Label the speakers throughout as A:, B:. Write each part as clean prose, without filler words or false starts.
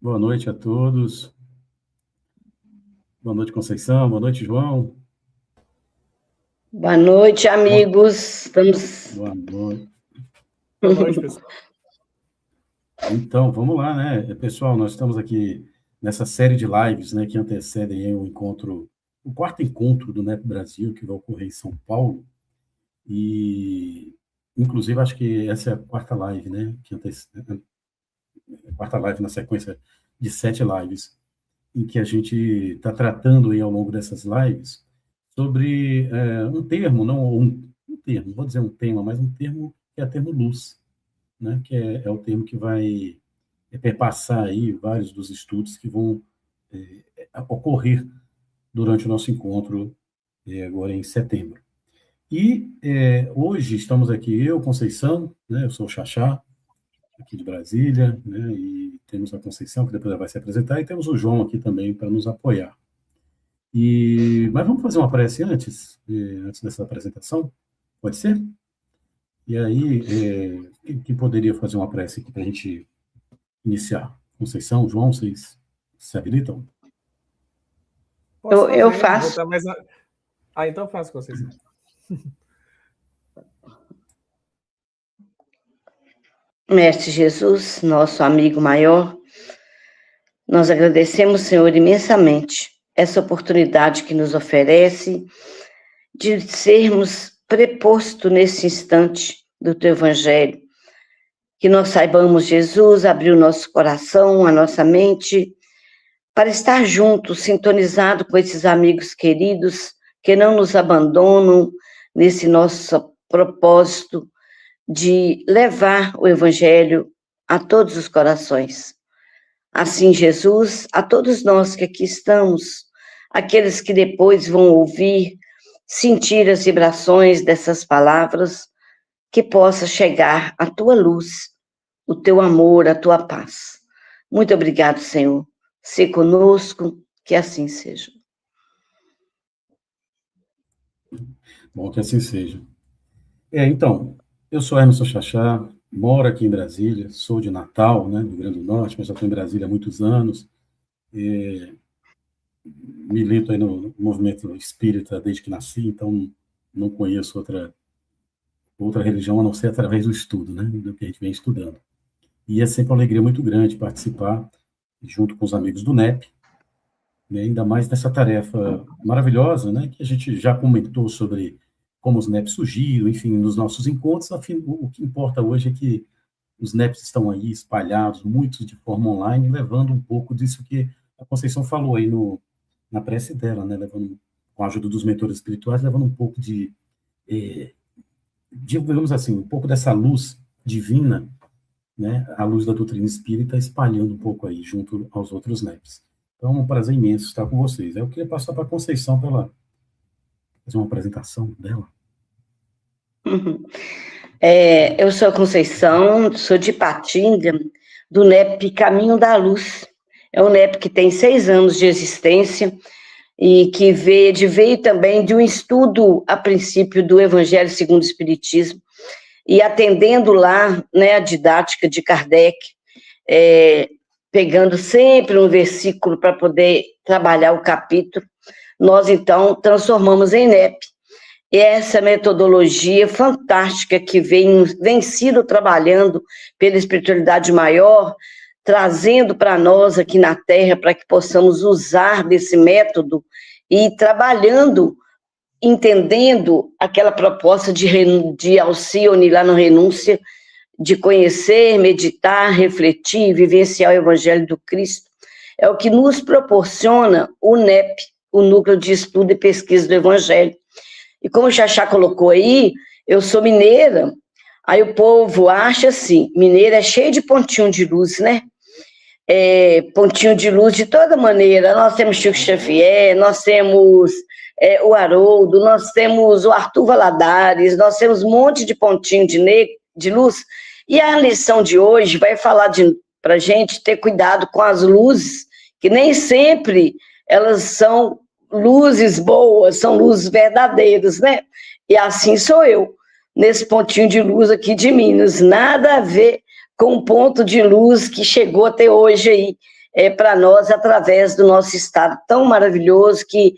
A: Boa noite a todos. Boa noite, Conceição. Boa noite, João.
B: Boa noite, amigos.
A: Boa noite.
C: Boa noite, pessoal.
A: Então, vamos lá, né? Pessoal, nós estamos aqui nessa série de lives, né, que antecedem o quarto encontro do NEP Brasil, que vai ocorrer em São Paulo. E, inclusive, acho que essa é a quarta live, né? A quarta live na sequência de 7 lives, em que a gente está tratando aí ao longo dessas lives sobre um termo, não vou dizer um tema, mas um termo que é o termo luz, né? Que é o termo que vai perpassar aí vários dos estudos que vão ocorrer durante o nosso encontro agora em setembro. E hoje estamos aqui, eu, Conceição, né? Eu sou o Xaxá, aqui de Brasília, né? E temos a Conceição, que depois ela vai se apresentar, e temos o João aqui também para nos apoiar. Mas vamos fazer uma prece antes dessa apresentação? Pode ser? E aí, quem poderia fazer uma prece aqui para a gente iniciar? Conceição, João, vocês se habilitam?
B: Eu faço.
C: Então faço, Conceição.
B: Mestre Jesus, nosso amigo maior, nós agradecemos, Senhor, imensamente essa oportunidade que nos oferece de sermos preposto nesse instante do Teu Evangelho. Que nós saibamos, Jesus, abrir o nosso coração, a nossa mente, para estar juntos, sintonizado com esses amigos queridos que não nos abandonam nesse nosso propósito de levar o Evangelho a todos os corações. Assim, Jesus, a todos nós que aqui estamos, aqueles que depois vão ouvir, sentir as vibrações dessas palavras, que possa chegar a Tua luz, o Teu amor, a Tua paz. Muito obrigado, Senhor. Se conosco, que assim seja.
A: Bom, que assim seja. Então, eu sou Emerson Xaxá, moro aqui em Brasília, sou de Natal, né, do Rio Grande do Norte, mas já estou em Brasília há muitos anos. Milito aí no movimento espírita desde que nasci, então não conheço outra religião a não ser através do estudo, né, do que a gente vem estudando. E é sempre uma alegria muito grande participar junto com os amigos do NEP, né, ainda mais nessa tarefa maravilhosa, né, que a gente já comentou sobre como os NEPs surgiram, enfim, nos nossos encontros. O que importa hoje é que os NEPs estão aí espalhados, muitos de forma online, levando um pouco disso que a Conceição falou aí na prece dela, né, levando, com a ajuda dos mentores espirituais, levando um pouco digamos assim, um pouco dessa luz divina, né, a luz da doutrina espírita, espalhando um pouco aí, junto aos outros NEPs. Então, é um prazer imenso estar com vocês. Eu queria passar para a Conceição para ela fazer uma apresentação dela.
B: Eu sou a Conceição, sou de Ipatinga, do NEP Caminho da Luz. É um NEP que tem 6 anos de existência e que veio também de um estudo, a princípio, do Evangelho segundo o Espiritismo, e atendendo lá, né, a didática de Kardec, pegando sempre um versículo para poder trabalhar o capítulo, nós, então, transformamos em NEP. E essa metodologia fantástica que vem sido trabalhando pela espiritualidade maior, trazendo para nós aqui na Terra, para que possamos usar desse método e trabalhando, entendendo aquela proposta de Alcione lá no Renúncia, de conhecer, meditar, refletir, vivenciar o Evangelho do Cristo, é o que nos proporciona o NEP, o Núcleo de Estudo e Pesquisa do Evangelho. E como o Xaxá colocou aí, eu sou mineira, aí o povo acha assim, mineira é cheio de pontinho de luz, né? Pontinho de luz de toda maneira. Nós temos Chico Xavier, nós temos o Haroldo, nós temos o Arthur Valadares, nós temos um monte de pontinho de luz. E a lição de hoje vai falar para a gente ter cuidado com as luzes, que nem sempre elas são luzes boas, são luzes verdadeiras, né? E assim sou eu, nesse pontinho de luz aqui de Minas. Nada a ver com o ponto de luz que chegou até hoje aí, para nós através do nosso estado tão maravilhoso que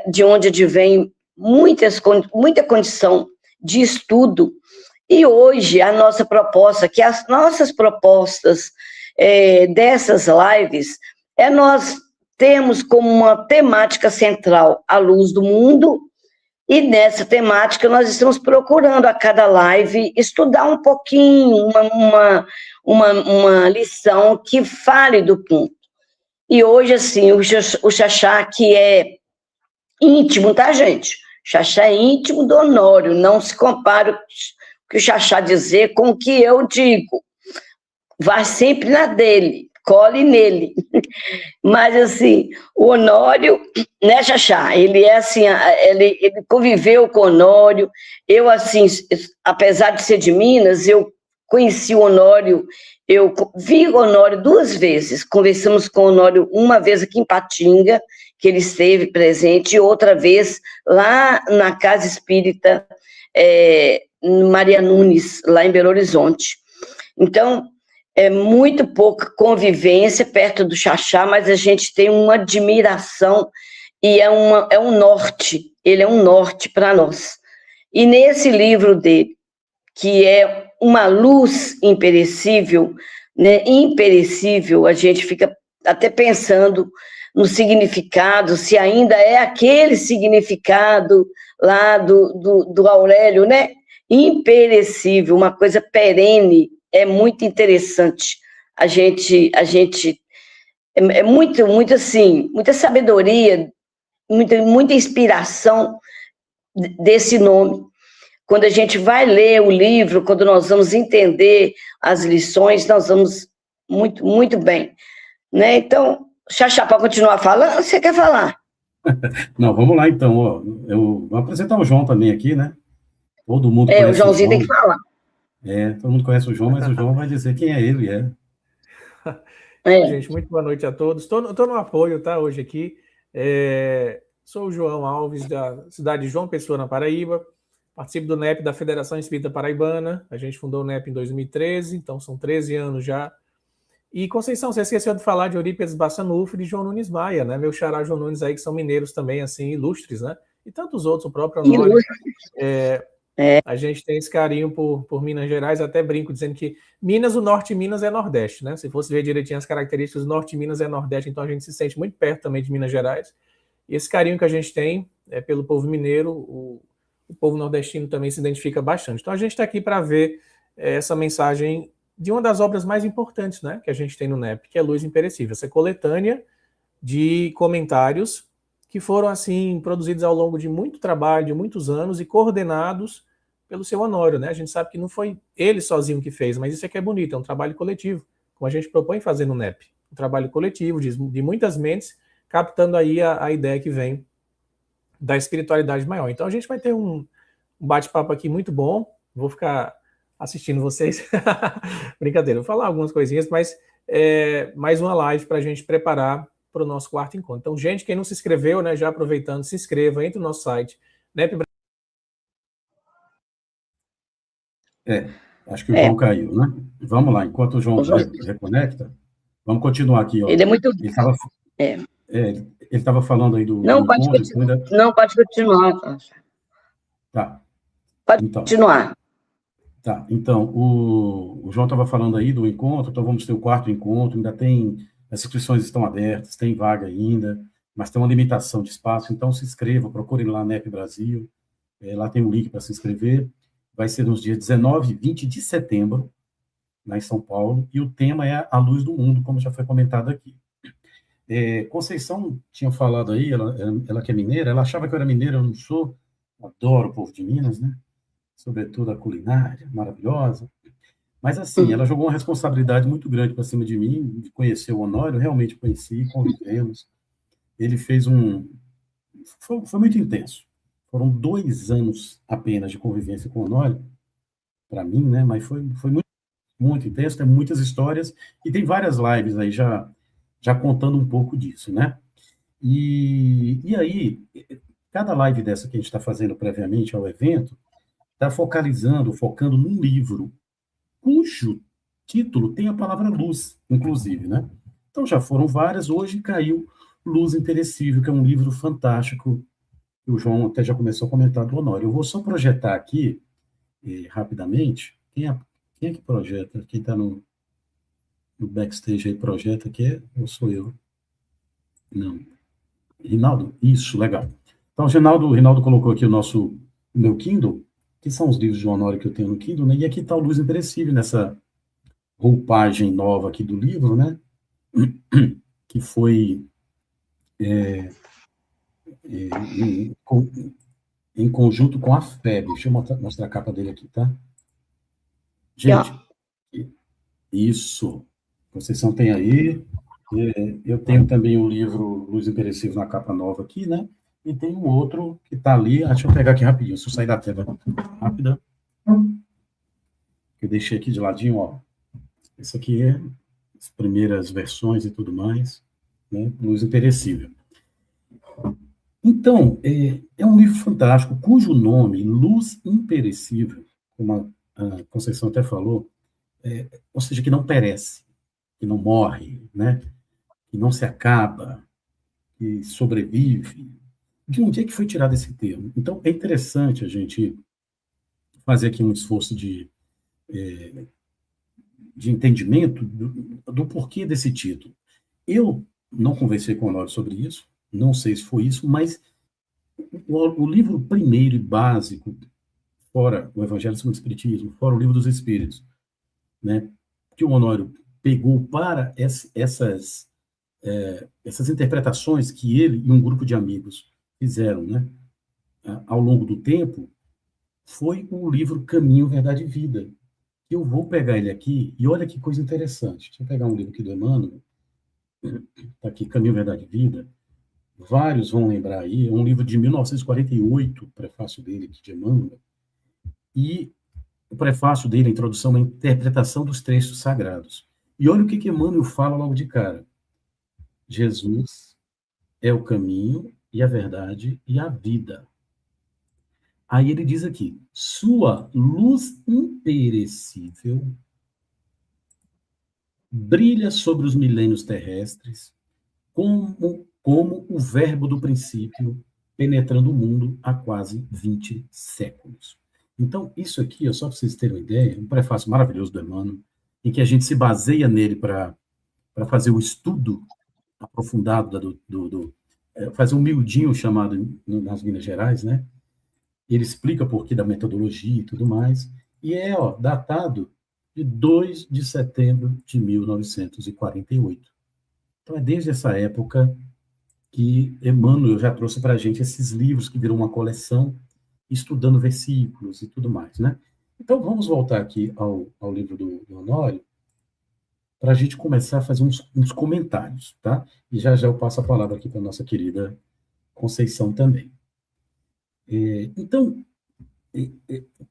B: de onde advém muita condição de estudo. E hoje a nossa proposta, que as nossas propostas dessas lives, nós temos como uma temática central a luz do mundo, e nessa temática nós estamos procurando a cada live estudar um pouquinho, uma lição que fale do ponto. E hoje, assim, o Xaxá, que é íntimo, tá, gente? Xaxá é íntimo do Honório, não se compara o que o Xaxá dizer com o que eu digo. Vai sempre na dele, cole nele. Mas, assim, o Honório, né, Xaxá? Ele é assim, ele conviveu com o Honório. Eu, assim, apesar de ser de Minas, eu conheci o Honório, eu vi o Honório 2 vezes. Conversamos com o Honório uma vez aqui em Patinga, que ele esteve presente, e outra vez lá na Casa Espírita Maria Nunes, lá em Belo Horizonte. Então, é muito pouca convivência perto do Xaxá, mas a gente tem uma admiração e é um norte, ele é um norte para nós. E nesse livro dele, que é uma luz imperecível, né, imperecível, a gente fica até pensando no significado, se ainda é aquele significado lá do Aurélio, né? Imperecível, uma coisa perene. É muito interessante. A gente é muito assim, muita sabedoria, muita inspiração desse nome. Quando a gente vai ler o livro, quando nós vamos entender as lições, nós vamos muito, muito bem. Né? Então, Xaxá, para continuar falando, você quer falar?
A: Não, vamos lá então. Ó. Eu vou apresentar o João também aqui, né? Todo mundo conhece
B: o Joãozinho tem que falar.
A: Todo mundo conhece o João, mas o João vai dizer quem é ele,
C: Gente, muito boa noite a todos. Estou no apoio, tá, hoje aqui. Sou o João Alves, da cidade de João Pessoa, na Paraíba. Participo do NEP da Federação Espírita Paraibana. A gente fundou o NEP em 2013, então são 13 anos já. E, Conceição, você esqueceu de falar de Eurípides Bassanufo e de João Nunes Maia, né? Meu xará João Nunes aí, que são mineiros também, assim, ilustres, né? E tantos outros, o próprio Honório. A gente tem esse carinho por Minas Gerais, até brinco dizendo que Minas, o norte de Minas é Nordeste, né? Se fosse ver direitinho as características, o norte de Minas é Nordeste, então a gente se sente muito perto também de Minas Gerais. E esse carinho que a gente tem pelo povo mineiro, o povo nordestino também se identifica bastante. Então a gente está aqui para ver essa mensagem de uma das obras mais importantes, né, que a gente tem no NEP, que é Luz Imperecível. Essa coletânea de comentários que foram, assim, produzidos ao longo de muito trabalho, de muitos anos, e coordenados pelo seu Honório, né? A gente sabe que não foi ele sozinho que fez, mas isso é que é bonito, é um trabalho coletivo, como a gente propõe fazer no NEP. Um trabalho coletivo, de muitas mentes, captando aí a ideia que vem da espiritualidade maior. Então a gente vai ter um bate-papo aqui muito bom, vou ficar assistindo vocês. Brincadeira, vou falar algumas coisinhas, mas mais uma live para a gente preparar para o nosso 4º encontro. Então, gente, quem não se inscreveu, né, já aproveitando, se inscreva, entre no nosso site, NEP.
A: Acho que o João caiu, né? Vamos lá, enquanto o João reconecta, vamos continuar aqui. Ó.
B: Ele é muito...
A: Ele estava falando aí do...
B: Não, pode continuar.
A: Tá.
B: Pode continuar.
A: Tá, então, o João estava falando aí do encontro, então vamos ter o 4º encontro, ainda tem, as inscrições estão abertas, tem vaga ainda, mas tem uma limitação de espaço, então se inscreva, procurem lá NEP Brasil, lá tem o link para se inscrever, vai ser nos dias 19 e 20 de setembro, lá em São Paulo, e o tema é a luz do mundo, como já foi comentado aqui. Conceição tinha falado aí, ela que é mineira, ela achava que eu era mineira, eu não sou, adoro o povo de Minas, né? Sobretudo a culinária, maravilhosa. Mas, assim, ela jogou uma responsabilidade muito grande para cima de mim, de conhecer o Honório, realmente conheci, convivemos. Ele fez foi muito intenso. Foram 2 anos apenas de convivência com o Honório, para mim, né? Mas foi muito, muito intenso, tem muitas histórias, e tem várias lives aí já contando um pouco disso, né? E aí, cada live dessa que a gente está fazendo previamente ao evento, está focando num livro, cujo título tem a palavra luz, inclusive, né? Então, já foram várias. Hoje caiu Luz Imperecível, que é um livro fantástico, que o João até já começou a comentar do Honório. Eu vou só projetar aqui, rapidamente. Quem é que projeta? Quem está no backstage aí projeta aqui ou sou eu? Não. Rinaldo? Isso, legal. Então, o Rinaldo colocou aqui o meu Kindle, que são os livros de Honório que eu tenho no Kindle, né? E aqui está o Luz Imperecível, nessa roupagem nova aqui do livro, né? Que foi em conjunto com a FEB. Deixa eu mostrar a capa dele aqui, tá? Gente, isso. Conceição tem aí. Eu tenho também o livro Luz Imperecível na capa nova aqui, né? E tem um outro que está ali. Deixa eu pegar aqui rapidinho. Se eu sair da tela rápida. Que eu deixei aqui de ladinho, ó. Esse aqui é as primeiras versões e tudo mais, né? Luz Imperecível. Então, é um livro fantástico, cujo nome, Luz Imperecível, como a Conceição até falou, ou seja, que não perece, que não morre, né? Que não se acaba, que sobrevive. De onde é que foi tirado esse termo? Então, é interessante a gente fazer aqui um esforço de entendimento do porquê desse título. Eu não conversei com o Honório sobre isso, não sei se foi isso, mas o livro primeiro e básico, fora o Evangelho segundo o Espiritismo, fora o Livro dos Espíritos, né, que o Honório pegou para essas interpretações que ele e um grupo de amigos fizeram, né, ao longo do tempo, foi o livro Caminho, Verdade e Vida. Eu vou pegar ele aqui, e olha que coisa interessante. Deixa eu pegar um livro aqui do Emmanuel, está aqui, Caminho, Verdade e Vida. Vários vão lembrar aí, é um livro de 1948, o prefácio dele aqui de Emmanuel, e o prefácio dele, a introdução, é a interpretação dos textos sagrados. E olha o que Emmanuel fala logo de cara. Jesus é o caminho e a verdade e a vida. Aí ele diz aqui, sua luz imperecível brilha sobre os milênios terrestres como o verbo do princípio penetrando o mundo há quase 20 séculos. Então, isso aqui, só para vocês terem uma ideia, um prefácio maravilhoso do Emmanuel, em que a gente se baseia nele para fazer o estudo aprofundado, fazer um miudinho chamado nas Minas Gerais, né? Ele explica o porquê da metodologia e tudo mais, e datado de 2 de setembro de 1948. Então, é desde essa época que Emmanuel já trouxe para a gente esses livros que viram uma coleção, estudando versículos e tudo mais, né? Então, vamos voltar aqui ao livro do Honório, para a gente começar a fazer uns comentários, tá? E já eu passo a palavra aqui para a nossa querida Conceição também. Então,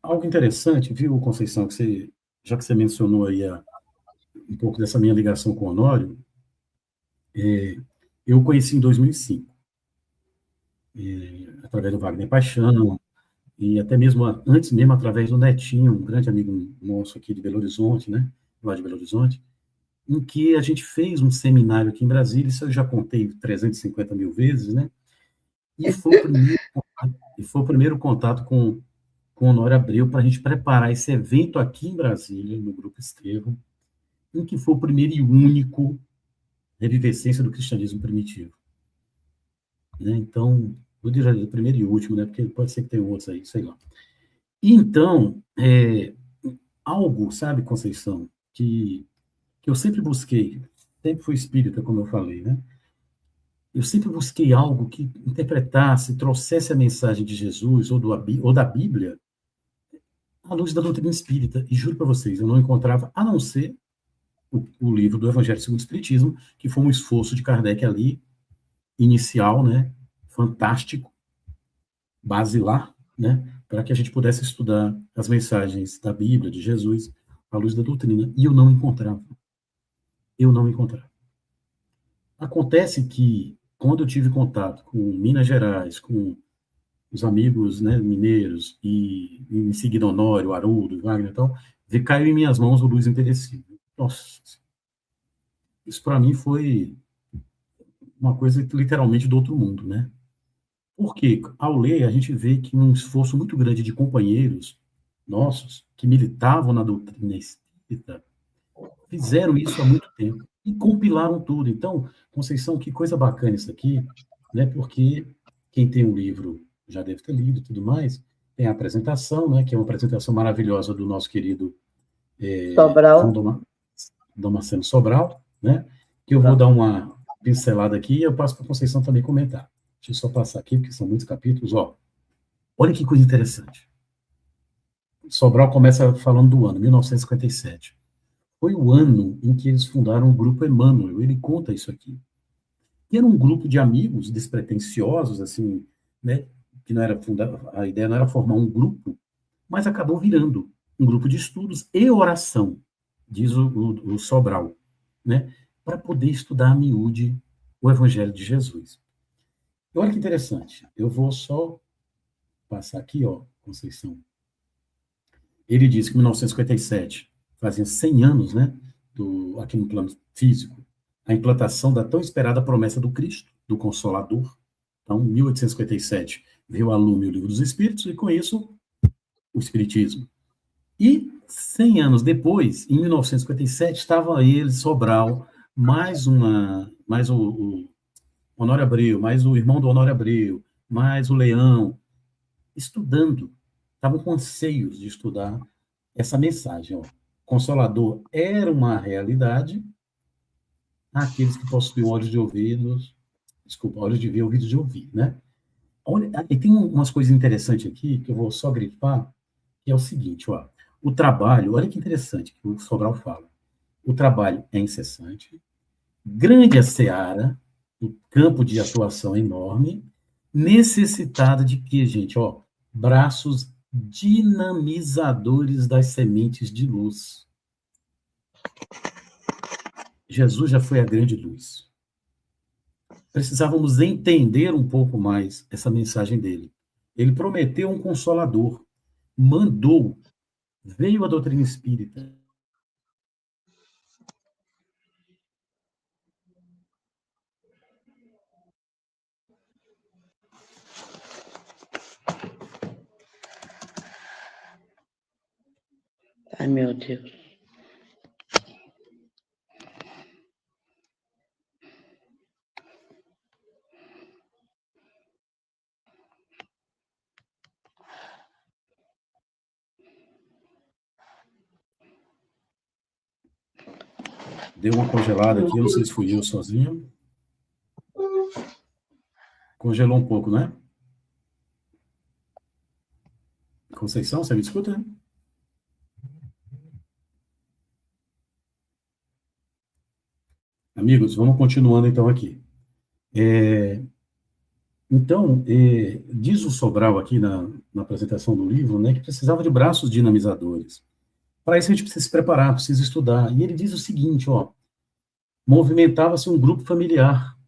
A: algo interessante, viu, Conceição, já que você mencionou aí um pouco dessa minha ligação com o Honório, eu o conheci em 2005, através do Wagner Paixão, e até mesmo antes mesmo através do Netinho, um grande amigo nosso aqui de Belo Horizonte, né, lá de Belo Horizonte, em que a gente fez um seminário aqui em Brasília, isso eu já contei 350 mil vezes, né, e foi o primeiro contato com o Honório Abreu para a gente preparar esse evento aqui em Brasília, no Grupo Estevão, em que foi o primeiro e único revivescência do cristianismo primitivo. Né? Então, eu diria o primeiro e último, né? Porque pode ser que tenha outros aí, sei lá. E então, algo, sabe, Conceição, que eu sempre busquei, sempre fui espírita, como eu falei, né? Eu sempre busquei algo que interpretasse, trouxesse a mensagem de Jesus ou da Bíblia à luz da doutrina espírita. E juro para vocês, eu não encontrava, a não ser o livro do Evangelho segundo o Espiritismo, que foi um esforço de Kardec ali, inicial, né? Fantástico, basilar, né? Para que a gente pudesse estudar as mensagens da Bíblia, de Jesus, à luz da doutrina. E eu não encontrava. Acontece que, quando eu tive contato com Minas Gerais, com os amigos, né, mineiros, e em seguida Honório, Haroldo, Wagner e tal, caiu em minhas mãos o Luz Imperecível. Nossa! Isso para mim foi uma coisa literalmente do outro mundo, né? Porque, ao ler, a gente vê que um esforço muito grande de companheiros nossos, que militavam na doutrina espírita, fizeram isso há muito tempo e compilaram tudo. Então, Conceição, que coisa bacana isso aqui, né? Porque quem tem o livro já deve ter lido e tudo mais, tem a apresentação, né? Que é uma apresentação maravilhosa do nosso querido João
B: Sobral.
A: Damasceno Sobral, né? Que eu vou dar uma pincelada aqui e eu passo para a Conceição também comentar. Deixa eu só passar aqui, porque são muitos capítulos. Ó, olha que coisa interessante. Sobral começa falando do ano, 1957. Foi o ano em que eles fundaram o Grupo Emmanuel. Ele conta isso aqui. E era um grupo de amigos despretensiosos, assim, né? Que não era a ideia não era formar um grupo, mas acabou virando um grupo de estudos e oração, diz o Sobral, né? Para poder estudar a miúde o Evangelho de Jesus. E olha que interessante. Eu vou só passar aqui, ó, Conceição. Ele diz que em 1957, fazia 100 anos, né, aqui no plano físico, a implantação da tão esperada promessa do Cristo, do Consolador. Então, em 1857, veio a lume o Livro dos Espíritos, e com isso, o Espiritismo. E 100 anos depois, em 1957, estava ele, Sobral, mais o Honório Abreu, mais o irmão do Honório Abreu, mais o Leão, estudando, estavam com anseios de estudar essa mensagem. Ó. Consolador era uma realidade, aqueles que possuem olhos de ouvidos, desculpa, olhos de ver, ouvidos de ouvir, né? Olha, e tem umas coisas interessantes aqui, que eu vou só grifar, que é o seguinte, ó, o trabalho, olha que interessante que o Sobral fala, o trabalho é incessante, grande a seara, o campo de atuação é enorme, necessitada de quê, gente? Ó, braços dinamizadores das sementes de luz. Jesus já foi a grande luz. Precisávamos entender um pouco mais essa mensagem dele. Ele prometeu um consolador, mandou, veio a doutrina espírita.
B: Ai, meu Deus.
A: Deu uma congelada aqui, eu não sei se fui eu sozinho. Congelou um pouco, né? Conceição, você me escuta? Amigos, vamos continuando então aqui. Então, diz o Sobral aqui na apresentação do livro, né, que precisava de braços dinamizadores. Para isso a gente precisa se preparar, precisa estudar. E ele diz o seguinte, ó, movimentava-se um grupo familiar.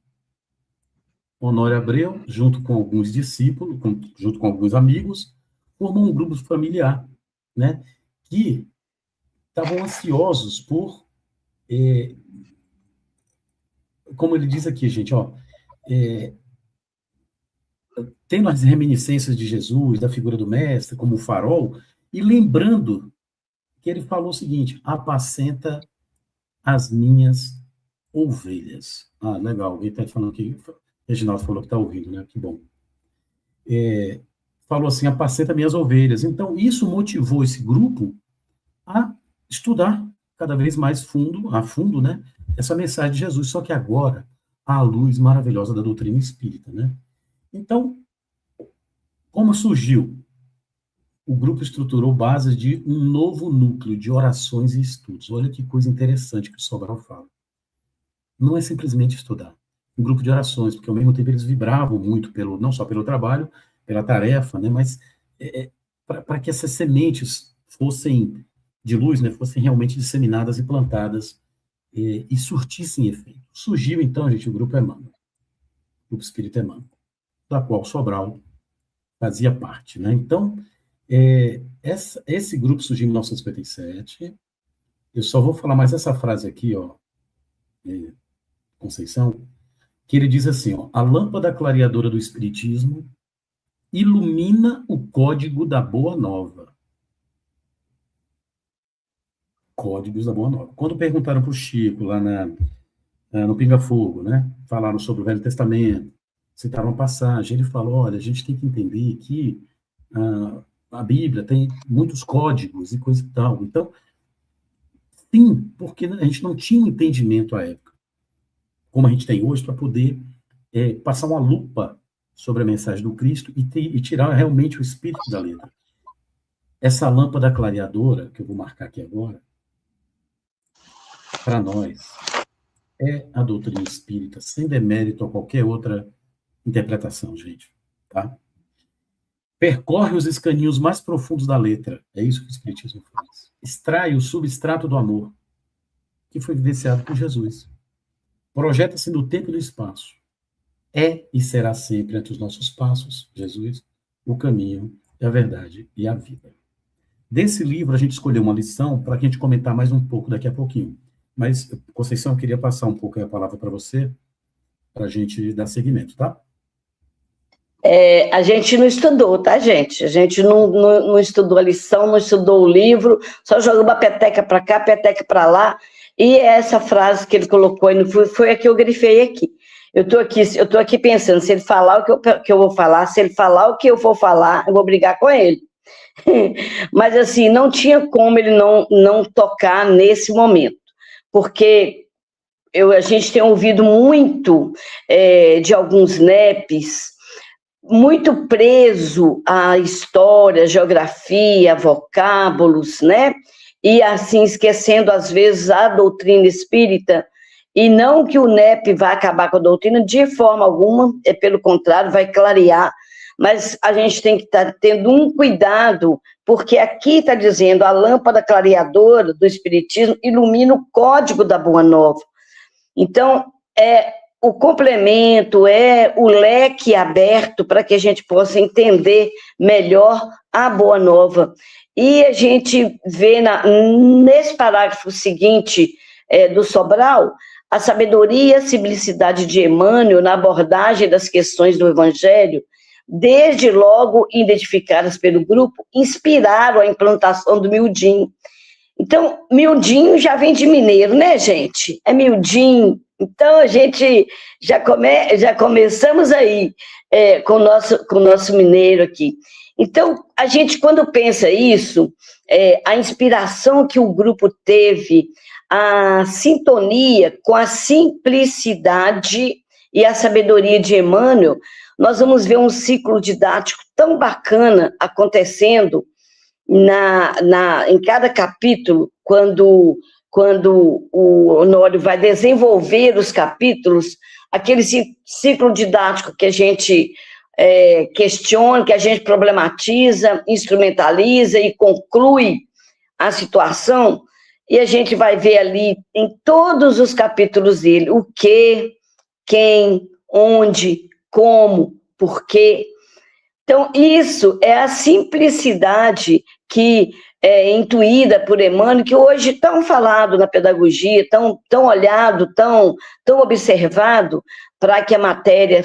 A: Honório Abreu, junto com alguns discípulos, junto com alguns amigos, formou um grupo familiar, né, que estavam ansiosos por, como ele diz aqui, gente, ó, tendo as reminiscências de Jesus, da figura do mestre, como o farol, e lembrando que ele falou o seguinte, apacenta as minhas ovelhas. Ah, legal, alguém está falando aqui, Reginaldo falou que está ouvindo, né? Que bom. Falou assim, apacenta minhas ovelhas. Então, isso motivou esse grupo a estudar cada vez mais a fundo, né? Essa mensagem de Jesus, só que agora, à luz maravilhosa da doutrina espírita, né? Então, como surgiu? O grupo estruturou bases de um novo núcleo de orações e estudos. Olha que coisa interessante que o Sobral fala. Não é simplesmente estudar. Um grupo de orações, porque ao mesmo tempo eles vibravam muito, não só pelo trabalho, pela tarefa, né, mas para que essas sementes fossem de luz, né, fossem realmente disseminadas e plantadas e surtissem efeito. Surgiu, então, gente, o Grupo Emmanuel, o Grupo Espírita Emmanuel, da qual Sobral fazia parte. Né? Então, esse grupo surgiu em 1957. Eu só vou falar mais essa frase aqui, ó. Conceição, que ele diz assim, ó, a lâmpada clareadora do Espiritismo ilumina o código da Boa Nova. Códigos da Boa Nova. Quando perguntaram para o Chico, lá no Pinga Fogo, né, falaram sobre o Velho Testamento, citaram uma passagem, ele falou, olha, a gente tem que entender que a Bíblia tem muitos códigos e coisa e tal. Então, sim, porque a gente não tinha entendimento à época, como a gente tem hoje, para poder passar uma lupa sobre a mensagem do Cristo e tirar realmente o espírito da letra. Essa lâmpada clareadora, que eu vou marcar aqui agora, para nós, é a doutrina espírita, sem demérito a qualquer outra interpretação, gente. Tá? Percorre os escaninhos mais profundos da letra, é isso que o Espiritismo faz. Extrai o substrato do amor, que foi vivenciado por Jesus. Projeta-se no tempo e no espaço. É e será sempre entre os nossos passos, Jesus, o caminho, a verdade e a vida. Desse livro, a gente escolheu uma lição para a gente comentar mais um pouco daqui a pouquinho. Mas, Conceição, eu queria passar um pouco a palavra para você, para a gente dar seguimento, tá?
B: A gente não estudou, tá, gente? A gente não estudou a lição, não estudou o livro, só jogou uma peteca para cá, peteca para lá, e essa frase que ele colocou aí, foi a que eu grifei aqui. Eu tô aqui pensando, se ele falar o que eu vou falar, se ele falar o que eu vou falar, eu vou brigar com ele. Mas, assim, não tinha como ele não tocar nesse momento, porque a gente tem ouvido muito de alguns NEPs, muito preso à história, geografia, vocábulos, né? E assim, esquecendo, às vezes, a doutrina espírita, e não que o NEP vai acabar com a doutrina, de forma alguma, pelo contrário, vai clarear, mas a gente tem que estar tendo um cuidado, porque aqui está dizendo, a lâmpada clareadora do Espiritismo ilumina o código da Boa Nova. Então, o complemento, o leque aberto para que a gente possa entender melhor a Boa Nova. E a gente vê nesse parágrafo seguinte do Sobral, a sabedoria e a simplicidade de Emmanuel na abordagem das questões do Evangelho, desde logo identificadas pelo grupo, inspiraram a implantação do miudinho. Então, miudinho já vem de mineiro, né, gente? É miudinho. Então, a gente já começamos aí com o nosso mineiro aqui. Então, a gente, quando pensa isso, a inspiração que o grupo teve, a sintonia com a simplicidade e a sabedoria de Emmanuel, nós vamos ver um ciclo didático tão bacana acontecendo em cada capítulo, quando o Honório vai desenvolver os capítulos, aquele ciclo didático que a gente questiona, que a gente problematiza, instrumentaliza e conclui a situação, e a gente vai ver ali, em todos os capítulos dele, o que, quem, onde, como, por quê. Então, isso é a simplicidade que é intuída por Emmanuel, que hoje tão falado na pedagogia, tão olhado, tão observado, para que a matéria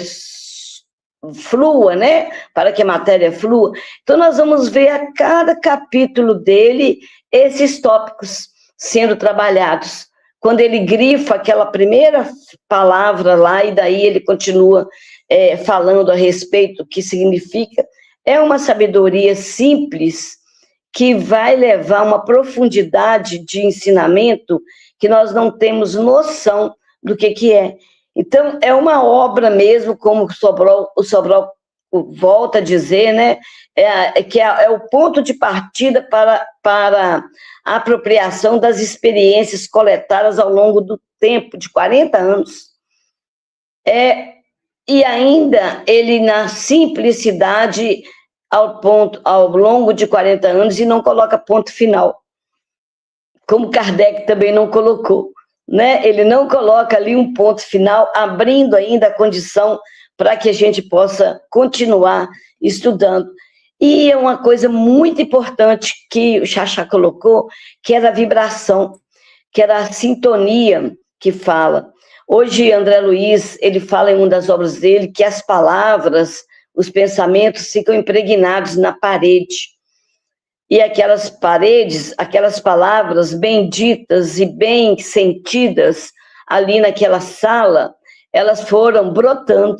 B: flua, né? Para que a matéria flua. Então, nós vamos ver a cada capítulo dele esses tópicos sendo trabalhados. Quando ele grifa aquela primeira palavra lá, e daí ele continua falando a respeito do que significa, é uma sabedoria simples que vai levar uma profundidade de ensinamento que nós não temos noção do que é. Então, é uma obra mesmo, como o Sobral volta a dizer, né? Que é o ponto de partida para a apropriação das experiências coletadas ao longo do tempo, de 40 anos. E ainda ele, na simplicidade, ao longo de 40 anos, e não coloca ponto final, como Kardec também não colocou, né? Ele não coloca ali um ponto final, abrindo ainda a condição para que a gente possa continuar estudando. E é uma coisa muito importante que o Xaxá colocou, que era a vibração, que era a sintonia, que fala. Hoje, André Luiz, ele fala em uma das obras dele que as palavras, os pensamentos ficam impregnados na parede. E aquelas paredes, aquelas palavras benditas e bem sentidas ali naquela sala, elas foram brotando.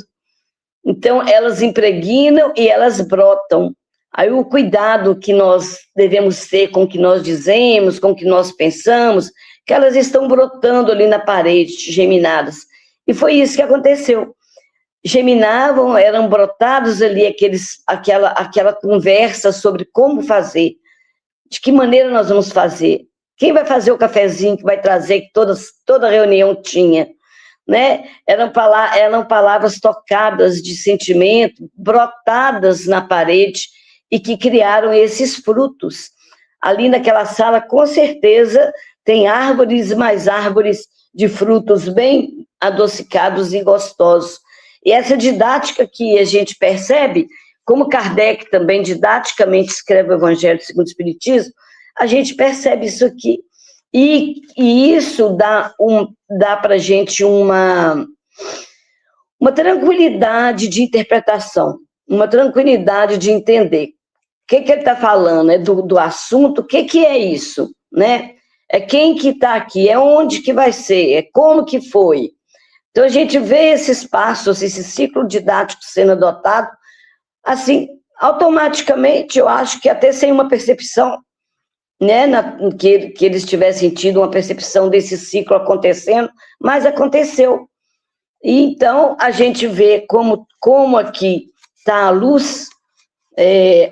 B: Então, elas impregnam e elas brotam. Aí o cuidado que nós devemos ter com o que nós dizemos, com o que nós pensamos, que elas estão brotando ali na parede, geminadas. E foi isso que aconteceu. Geminavam, eram brotados ali aquela conversa sobre como fazer, de que maneira nós vamos fazer, quem vai fazer o cafezinho que vai trazer, que toda reunião tinha, né? Eram palavras tocadas de sentimento, brotadas na parede, e que criaram esses frutos. Ali naquela sala, com certeza, tem árvores e mais árvores de frutos bem adocicados e gostosos. E essa didática que a gente percebe, como Kardec também didaticamente escreve o Evangelho segundo o Espiritismo, a gente percebe isso aqui. E isso dá para a gente uma tranquilidade de interpretação, uma tranquilidade de entender. O que ele está falando? É do assunto, o que é isso? Né? É quem que está aqui, é onde que vai ser, é como que foi. Então, a gente vê esses passos, esse ciclo didático sendo adotado, assim, automaticamente, eu acho que até sem uma percepção, né, que eles tivessem tido uma percepção desse ciclo acontecendo, mas aconteceu. E então, a gente vê como aqui está a luz,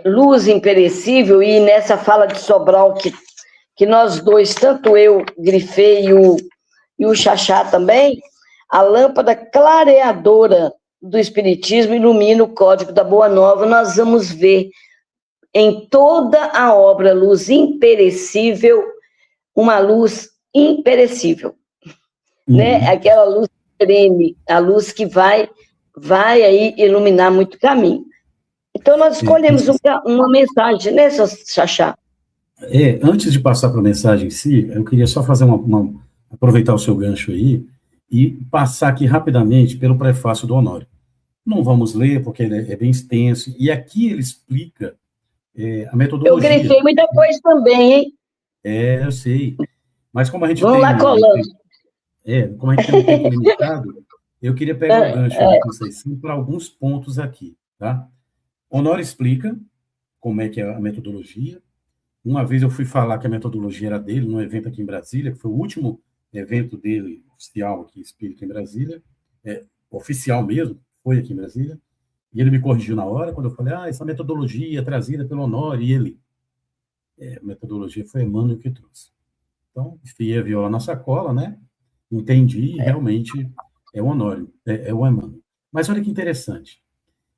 B: luz imperecível, e nessa fala de Sobral, que nós dois, tanto eu grifei e o Xaxá também, a lâmpada clareadora do Espiritismo ilumina o código da Boa Nova. Nós vamos ver em toda a obra luz imperecível, uma luz imperecível, né? Aquela luz perene, a luz que vai aí iluminar muito caminho. Então, nós escolhemos uma mensagem, né, Xaxá?
A: Antes de passar para a mensagem em si, eu queria só fazer aproveitar o seu gancho aí e passar aqui rapidamente pelo prefácio do Honório. Não vamos ler, porque ele é bem extenso, e aqui ele explica a metodologia.
B: Eu grifei muita coisa também, hein?
A: Eu sei. Mas como a gente
B: Vamos lá colando.
A: Como a gente tem um tempo limitado, eu queria pegar o gancho da Conceição para alguns pontos aqui, tá? Honório explica como é que é a metodologia. Uma vez eu fui falar que a metodologia era dele, num evento aqui em Brasília, que foi o último evento dele, oficial aqui, espírita em Brasília, oficial mesmo, foi aqui em Brasília, e ele me corrigiu na hora, quando eu falei, essa metodologia é trazida pelo Honório, e ele, a metodologia foi Emmanuel que trouxe. Então, enfiei a viola na sacola, né? Entendi, e realmente é o Honório, é o Emmanuel. Mas olha que interessante,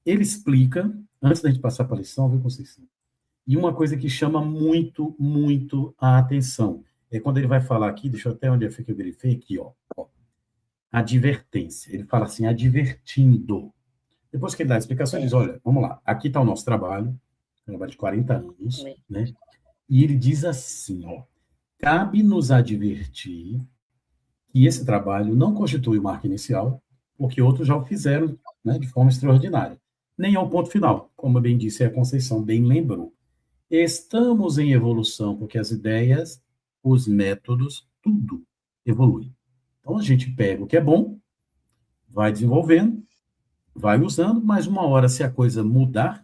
A: ele explica, antes da gente passar para a lição, viu, Conceição? E uma coisa que chama muito, muito a atenção é quando ele vai falar aqui, deixa eu até onde foi que eu grifei, aqui, ó, advertência. Ele fala assim, advertindo. Depois que ele dá a explicação, ele diz, olha, vamos lá, aqui está o nosso trabalho de 40 anos, né? E ele diz assim, ó, cabe nos advertir que esse trabalho não constitui o marco inicial, porque outros já o fizeram, né, de forma extraordinária. Nem ao ponto final, como bem disse a Conceição, bem lembrou. Estamos em evolução, porque as ideias, os métodos, tudo evolui. Então, a gente pega o que é bom, vai desenvolvendo, vai usando, mas uma hora, se a coisa mudar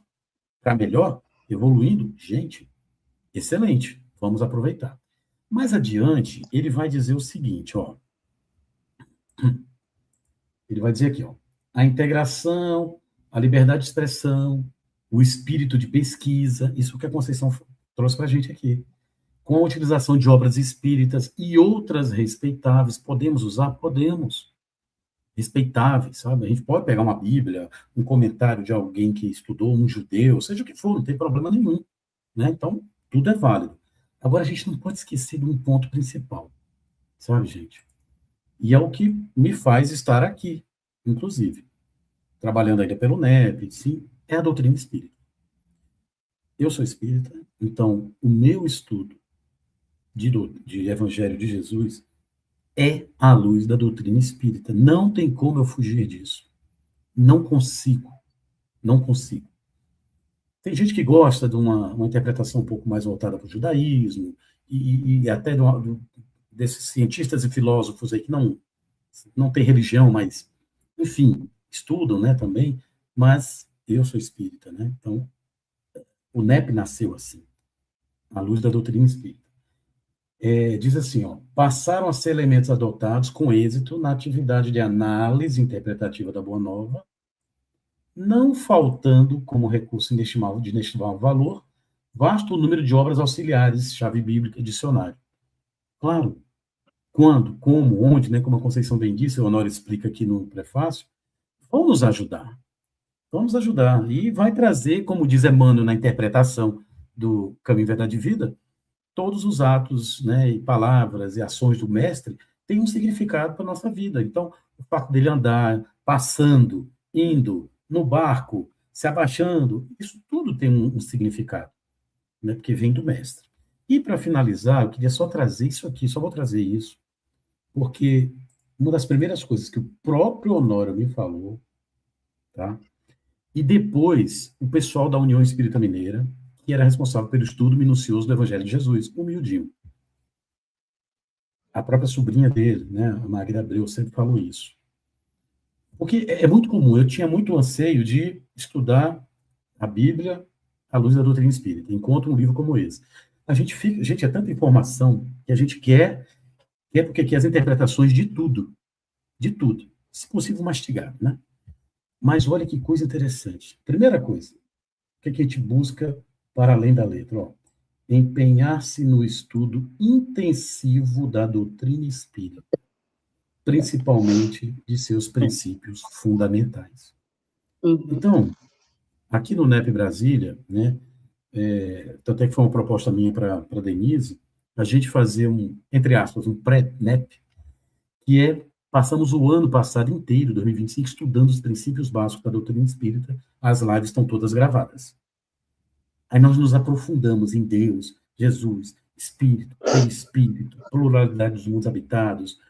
A: para melhor, evoluindo, gente, excelente, vamos aproveitar. Mais adiante, ele vai dizer o seguinte, ó. Ele vai dizer aqui, ó, a integração, a liberdade de expressão, o espírito de pesquisa, isso que a Conceição trouxe para a gente aqui. Com a utilização de obras espíritas e outras respeitáveis, podemos usar? Podemos. Respeitáveis, sabe? A gente pode pegar uma Bíblia, um comentário de alguém que estudou, um judeu, seja o que for, não tem problema nenhum, né? Então, tudo é válido. Agora, a gente não pode esquecer de um ponto principal, sabe, gente? E é o que me faz estar aqui, inclusive, trabalhando ainda pelo NEP, sim, é a doutrina espírita. Eu sou espírita, então o meu estudo de Evangelho de Jesus é a luz da doutrina espírita. Não tem como eu fugir disso. Não consigo. Não consigo. Tem gente que gosta de uma interpretação um pouco mais voltada para o judaísmo, e até desses cientistas e filósofos aí que não têm religião, mas, enfim, estudam, né, também, mas eu sou espírita, né? Então, o NEP nasceu assim, à luz da doutrina espírita. Diz assim, ó, passaram a ser elementos adotados com êxito na atividade de análise interpretativa da Boa Nova, não faltando como recurso de inestimável valor, vasto número de obras auxiliares, chave bíblica e dicionário. Claro, quando, como, onde, né, como a Conceição bem disse, o Honório explica aqui no prefácio, vão nos ajudar. Vamos ajudar. E vai trazer, como diz Emmanuel na interpretação do Caminho, Verdade e Vida, todos os atos, né, e palavras e ações do mestre têm um significado para a nossa vida. Então, o fato dele andar, passando, indo, no barco, se abaixando, isso tudo tem um significado, né, porque vem do mestre. E, para finalizar, eu queria só trazer isso aqui, só vou trazer isso, porque uma das primeiras coisas que o próprio Honório me falou, tá? E depois, o pessoal da União Espírita Mineira, que era responsável pelo estudo minucioso do Evangelho de Jesus, humildinho. A própria sobrinha dele, né, a Magda Abreu, sempre falou isso. Porque é muito comum, eu tinha muito anseio de estudar a Bíblia à luz da doutrina espírita. Encontro um livro como esse. Gente, é tanta informação que a gente quer porque quer as interpretações de tudo, se possível mastigar, né? Mas olha que coisa interessante. Primeira coisa, o que a gente busca para além da letra? Ó, empenhar-se no estudo intensivo da doutrina espírita, principalmente de seus princípios fundamentais. Então, aqui no NEP Brasília, né, tanto é que foi uma proposta minha para a Denise, a gente fazer entre aspas, um pré-NEP, que passamos o ano passado inteiro, 2025, estudando os princípios básicos da doutrina espírita, as lives estão todas gravadas. Aí nós nos aprofundamos em Deus, Jesus, Espírito, Perispírito, pluralidade dos mundos habitados,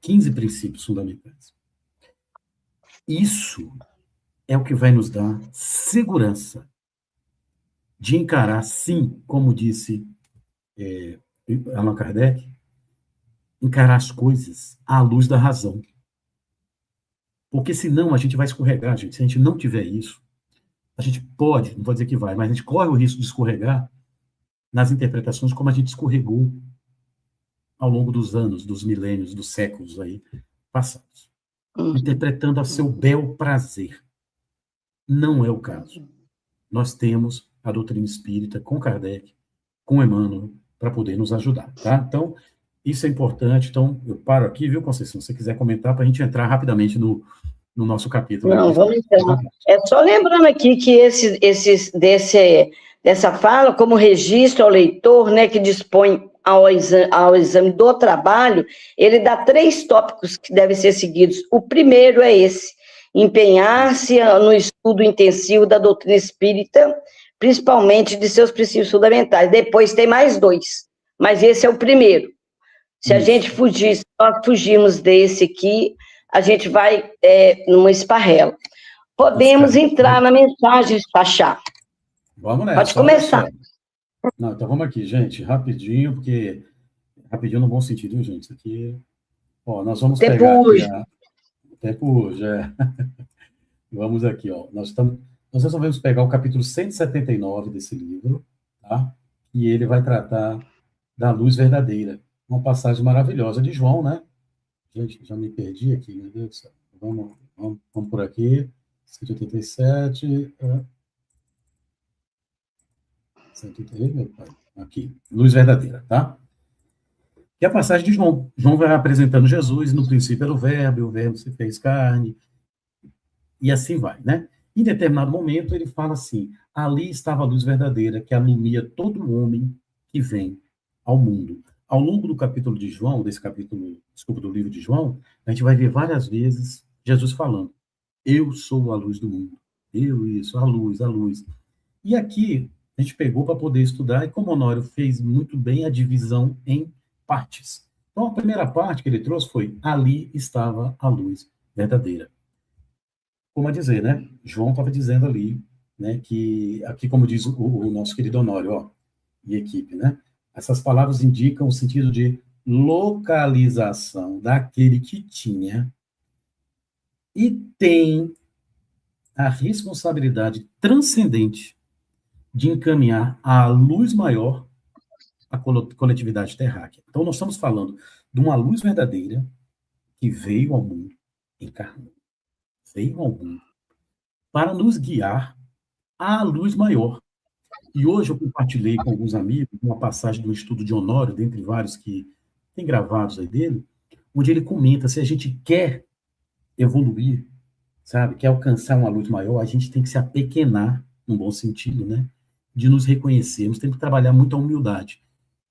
A: 15 princípios fundamentais. Isso é o que vai nos dar segurança de encarar, sim, como disse Allan Kardec, encarar as coisas à luz da razão. Porque senão a gente vai escorregar, gente. Se a gente não tiver isso, a gente pode, não vou dizer que vai, mas a gente corre o risco de escorregar nas interpretações como a gente escorregou ao longo dos anos, dos milênios, dos séculos aí passados. Interpretando a seu bel prazer. Não é o caso. Nós temos a doutrina espírita com Kardec, com Emmanuel, para poder nos ajudar, tá? Então, isso é importante. Então, eu paro aqui, viu, Conceição? Se você quiser comentar, para a gente entrar rapidamente no nosso capítulo.
B: Não, vamos entrar. É só lembrando aqui que dessa fala, como registro ao leitor, né, que dispõe ao exame do trabalho, ele dá 3 tópicos que devem ser seguidos. O primeiro é esse: empenhar-se no estudo intensivo da doutrina espírita, principalmente de seus princípios fundamentais. Depois tem mais 2, mas esse é o primeiro. Se a gente fugir, se nós fugirmos desse aqui, a gente vai numa esparrela. Podemos entrar na mensagem, Pachá.
A: Vamos nessa.
B: Pode começar.
A: Não, então vamos aqui, gente, rapidinho, porque rapidinho no bom sentido, viu, gente? Isso aqui, ó, nós vamos
B: tempo
A: pegar
B: hoje.
A: O tempo hoje, Vamos aqui, ó. Nós resolvemos pegar o capítulo 179 desse livro, tá? E ele vai tratar da luz verdadeira. Uma passagem maravilhosa de João, né? Gente, já me perdi aqui, meu Deus do céu. Vamos por aqui. 187. 188, meu pai. Aqui. Luz verdadeira, tá? Que é a passagem de João. João vai apresentando Jesus, no princípio era o Verbo, e o Verbo se fez carne. E assim vai, né? Em determinado momento, ele fala assim: ali estava a luz verdadeira, que alumia todo homem que vem ao mundo. Ao longo do capítulo de João, do livro de João, a gente vai ver várias vezes Jesus falando: eu sou a luz do mundo. A luz. E aqui, a gente pegou para poder estudar, e como o Honório fez muito bem a divisão em partes. Então, a primeira parte que ele trouxe foi: ali estava a luz verdadeira. Como a dizer, né? João estava dizendo ali, né, que, aqui como diz o nosso querido Honório, ó, e equipe, né? Essas palavras indicam o sentido de localização daquele que tinha e tem a responsabilidade transcendente de encaminhar a luz maior à coletividade terráquea. Então, nós estamos falando de uma luz verdadeira que veio ao mundo, encarnou, veio ao mundo para nos guiar à luz maior. E hoje eu compartilhei com alguns amigos uma passagem do estudo de Honório, dentre vários que tem gravados aí dele, onde ele comenta, se a gente quer evoluir, sabe, quer alcançar uma luz maior, a gente tem que se apequenar, num bom sentido, né, de nos reconhecermos, tem que trabalhar muito a humildade,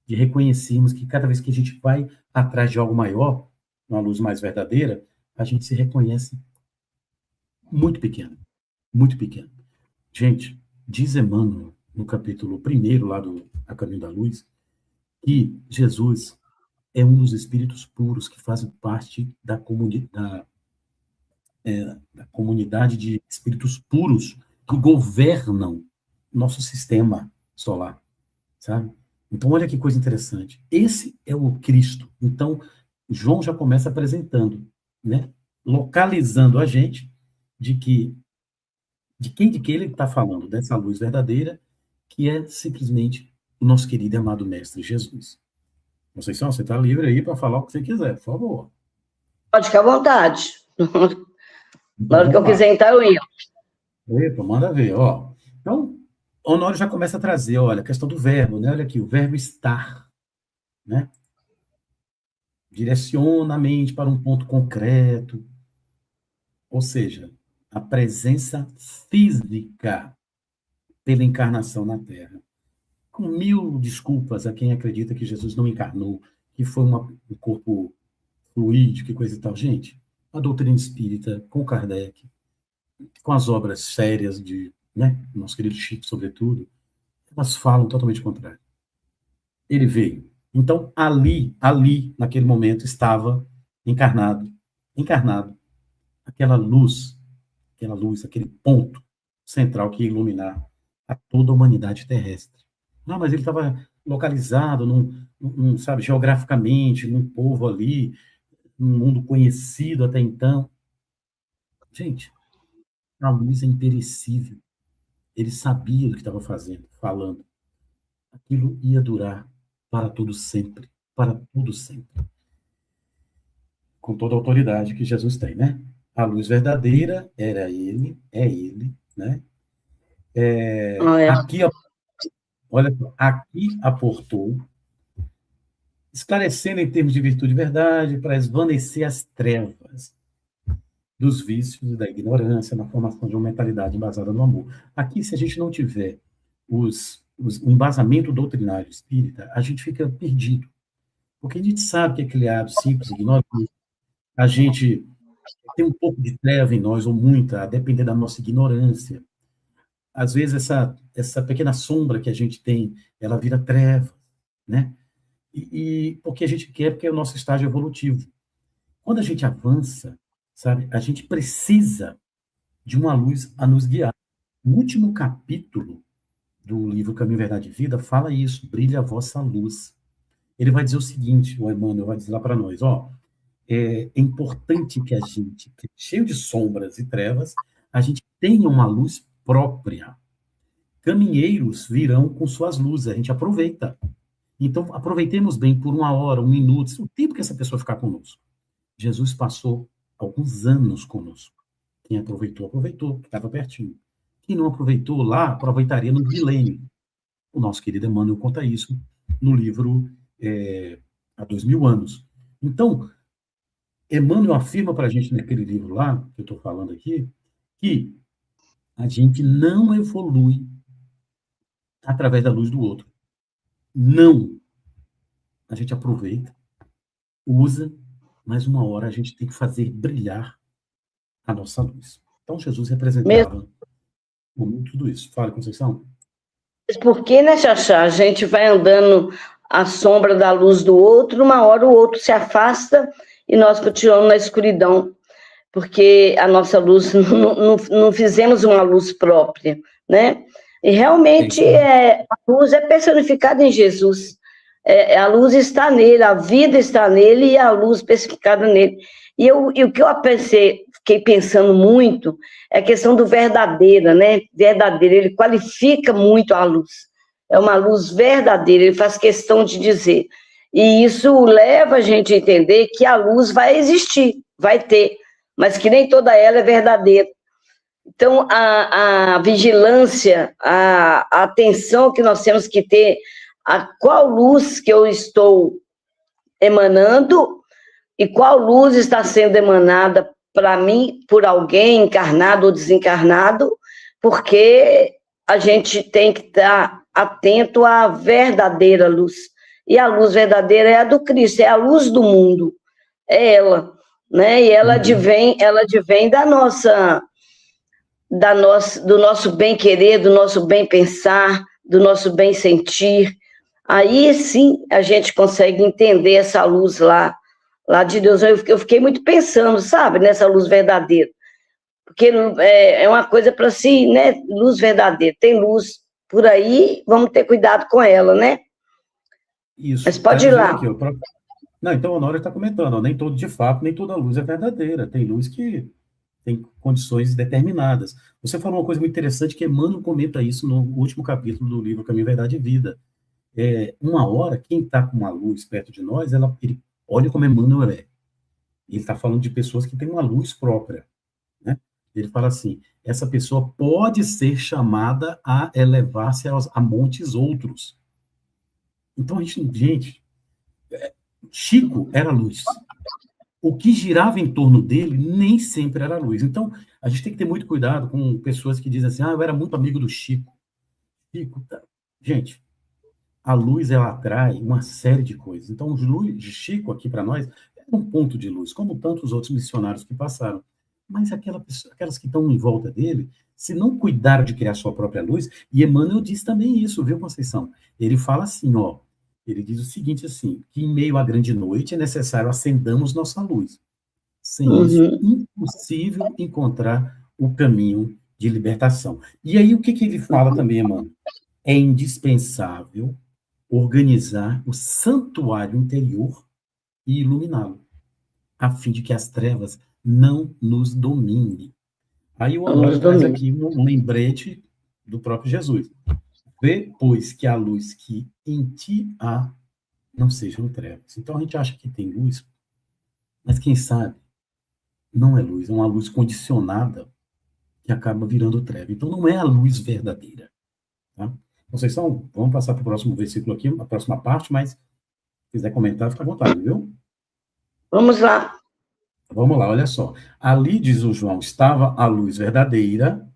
A: de reconhecermos que cada vez que a gente vai atrás de algo maior, uma luz mais verdadeira, a gente se reconhece muito pequeno, muito pequeno. Gente, diz Emmanuel, no capítulo 1 lá do A Caminho da Luz, que Jesus é um dos espíritos puros que fazem parte da comunidade de espíritos puros que governam nosso sistema solar, sabe? Então, olha que coisa interessante. Esse é o Cristo. Então, João já começa apresentando, né? Localizando a gente de que de que ele está falando, dessa luz verdadeira, que é simplesmente o nosso querido e amado Mestre Jesus. Conceição, você está livre aí para falar o que você quiser, por favor.
B: Pode ficar à vontade. Na hora que eu quiser entrar, eu entro.
A: Epa, manda ver, ó. Então, Honório já começa a trazer, olha, a questão do verbo, né? Olha aqui, o verbo estar, né? Direciona a mente para um ponto concreto, ou seja, a presença física pela encarnação na Terra. Com mil desculpas a quem acredita que Jesus não encarnou, que foi um corpo fluídico, que coisa e tal. Gente, a doutrina espírita, com Kardec, com as obras sérias de, né, nosso querido Chico, sobretudo, elas falam totalmente o contrário. Ele veio. Então, ali, naquele momento, estava encarnado, aquela luz, aquele ponto central que ia iluminar a toda a humanidade terrestre. Ah, mas ele estava localizado, sabe, geograficamente, num povo ali, num mundo conhecido até então. Gente, a luz é imperecível. Ele sabia do que estava fazendo, falando. Aquilo ia durar para todo sempre, para todo sempre. Com toda a autoridade que Jesus tem, né? A luz verdadeira era ele, é ele, né? Aqui, olha, aqui aportou, esclarecendo em termos de virtude e verdade, para esvanecer as trevas dos vícios e da ignorância na formação de uma mentalidade embasada no amor. Aqui, se a gente não tiver o embasamento doutrinário espírita, a gente fica perdido. Porque a gente sabe que é criado simples, ignorante, a gente tem um pouco de treva em nós, ou muita, a depender da nossa ignorância. Às vezes, essa pequena sombra que a gente tem, ela vira treva, né? E porque a gente quer, porque é o nosso estágio evolutivo. Quando a gente avança, sabe, a gente precisa de uma luz a nos guiar. O último capítulo do livro Caminho, Verdade e Vida fala isso: brilha a vossa luz. Ele vai dizer o seguinte, o Emmanuel vai dizer lá para nós, ó, é importante que a gente, que é cheio de sombras e trevas, a gente tenha uma luz própria. Caminheiros virão com suas luzes, a gente aproveita. Então, aproveitemos bem por 1 hora, 1 minuto, o tempo que essa pessoa ficar conosco. Jesus passou alguns anos conosco. Quem aproveitou, aproveitou, que estava pertinho. Quem não aproveitou lá, aproveitaria no milênio. O nosso querido Emmanuel conta isso no livro Há 2000 anos. Então, Emmanuel afirma para a gente naquele livro lá, que eu estou falando aqui, que a gente não evolui através da luz do outro. Não. A gente aproveita, usa, mas 1 hora a gente tem que fazer brilhar a nossa luz. Então, Jesus representava tudo isso. Fala, Conceição.
B: Por que, né, Xaxá? A gente vai andando a sombra da luz do outro, uma hora o outro se afasta e nós continuamos na escuridão, porque a nossa luz, não fizemos uma luz própria, né? E realmente a luz é personificada em Jesus. A luz está nele, a vida está nele e a luz personificada nele. E o que eu fiquei pensando muito é a questão do verdadeira, né? Verdadeira, ele qualifica muito a luz. É uma luz verdadeira, ele faz questão de dizer. E isso leva a gente a entender que a luz vai existir, vai ter, mas que nem toda ela é verdadeira. Então, a vigilância, a atenção que nós temos que ter a qual luz que eu estou emanando e qual luz está sendo emanada para mim por alguém encarnado ou desencarnado, porque a gente tem que estar atento à verdadeira luz. E a luz verdadeira é a do Cristo, é a luz do mundo, é ela, né? E ela advém do nosso bem-querer, do nosso bem-pensar, do nosso bem-sentir. Aí sim a gente consegue entender essa luz lá de Deus. Eu fiquei muito pensando, sabe, nessa luz verdadeira. Porque é uma coisa para si, né? Luz verdadeira. Tem luz por aí, vamos ter cuidado com ela, né?
A: Isso.
B: Mas pode ir lá.
A: Aqui, Não, então a Honória está comentando, nem todo, de fato, nem toda luz é verdadeira. Tem luz que tem condições determinadas. Você falou uma coisa muito interessante, que Emmanuel comenta isso no último capítulo do livro Caminho, Verdade e Vida. Uma hora, quem está com uma luz perto de nós, ele olha como Emmanuel é. Ele está falando de pessoas que têm uma luz própria, né? Ele fala assim, essa pessoa pode ser chamada a elevar-se a montes outros. Então, gente, Chico era luz. O que girava em torno dele nem sempre era luz. Então, a gente tem que ter muito cuidado com pessoas que dizem assim, eu era muito amigo do Chico. Gente, a luz, ela atrai uma série de coisas. Então, o luz de Chico, aqui para nós, é um ponto de luz, como tantos outros missionários que passaram. Mas aquelas que estão em volta dele, se não cuidar de criar sua própria luz, e Emmanuel diz também isso, viu, Conceição? Ele fala assim, ele diz o seguinte, assim, que em meio à grande noite é necessário acendamos nossa luz. Sem isso, impossível encontrar o caminho de libertação. E aí, o que ele fala também, Emmanuel? É indispensável organizar o santuário interior e iluminá-lo, a fim de que as trevas não nos dominem. Aí o Honório traz aqui um lembrete do próprio Jesus. Vê, pois, que a luz que em ti há não sejam trevas. Então a gente acha que tem luz, mas quem sabe não é luz, é uma luz condicionada que acaba virando treva. Então não é a luz verdadeira. Tá? Conceição, vamos passar para o próximo versículo aqui, a próxima parte, mas se quiser comentar, fica à vontade, viu?
B: Vamos lá.
A: Vamos lá, olha só. Ali, diz o João, estava a luz verdadeira.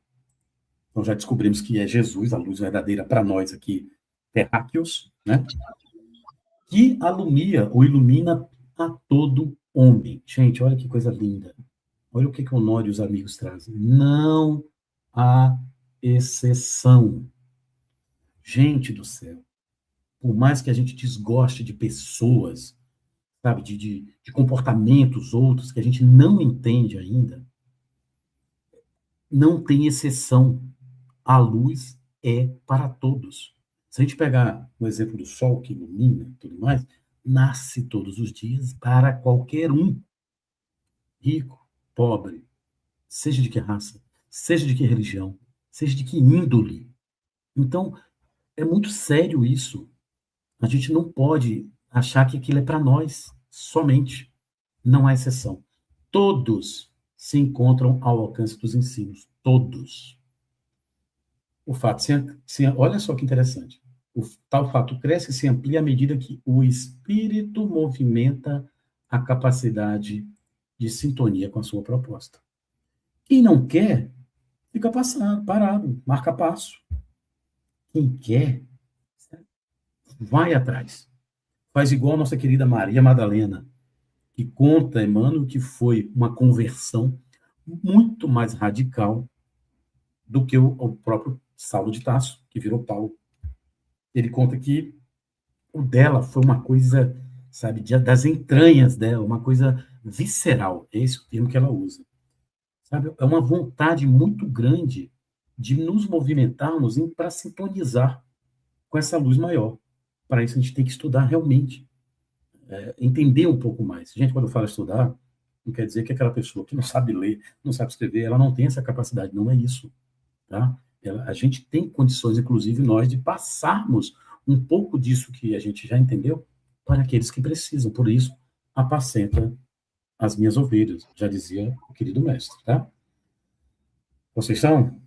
A: Então já descobrimos que é Jesus, a luz verdadeira para nós aqui, terráqueos, né? Que alumia ou ilumina a todo homem. Gente, olha que coisa linda. Olha o que o Honório e os amigos trazem. Não há exceção. Gente do céu, por mais que a gente desgoste de pessoas, sabe, de comportamentos outros que a gente não entende ainda, não tem exceção. A luz é para todos. Se a gente pegar o exemplo do sol que ilumina e tudo mais, nasce todos os dias para qualquer um. Rico, pobre, seja de que raça, seja de que religião, seja de que índole. Então, é muito sério isso. A gente não pode achar que aquilo é para nós somente. Não há exceção. Todos se encontram ao alcance dos ensinos. Todos. O fato, olha só que interessante. O tal fato cresce e se amplia à medida que o espírito movimenta a capacidade de sintonia com a sua proposta. Quem não quer, fica parado, marca passo. Quem quer, vai atrás. Faz igual a nossa querida Maria Madalena, que conta, Emmanuel, que foi uma conversão muito mais radical do que o próprio Saulo de Tarso, que virou Paulo. Ele conta que o dela foi uma coisa, sabe, das entranhas dela, uma coisa visceral. É esse o termo que ela usa. Sabe? É uma vontade muito grande de nos movimentarmos para sintonizar com essa luz maior. Para isso, a gente tem que estudar realmente, entender um pouco mais. Gente, quando eu falo estudar, não quer dizer que aquela pessoa que não sabe ler, não sabe escrever, ela não tem essa capacidade. Não é isso. Tá? A gente tem condições, inclusive nós, de passarmos um pouco disso que a gente já entendeu para aqueles que precisam. Por isso, apacenta as minhas ovelhas, já dizia o querido mestre. Tá? Vocês são?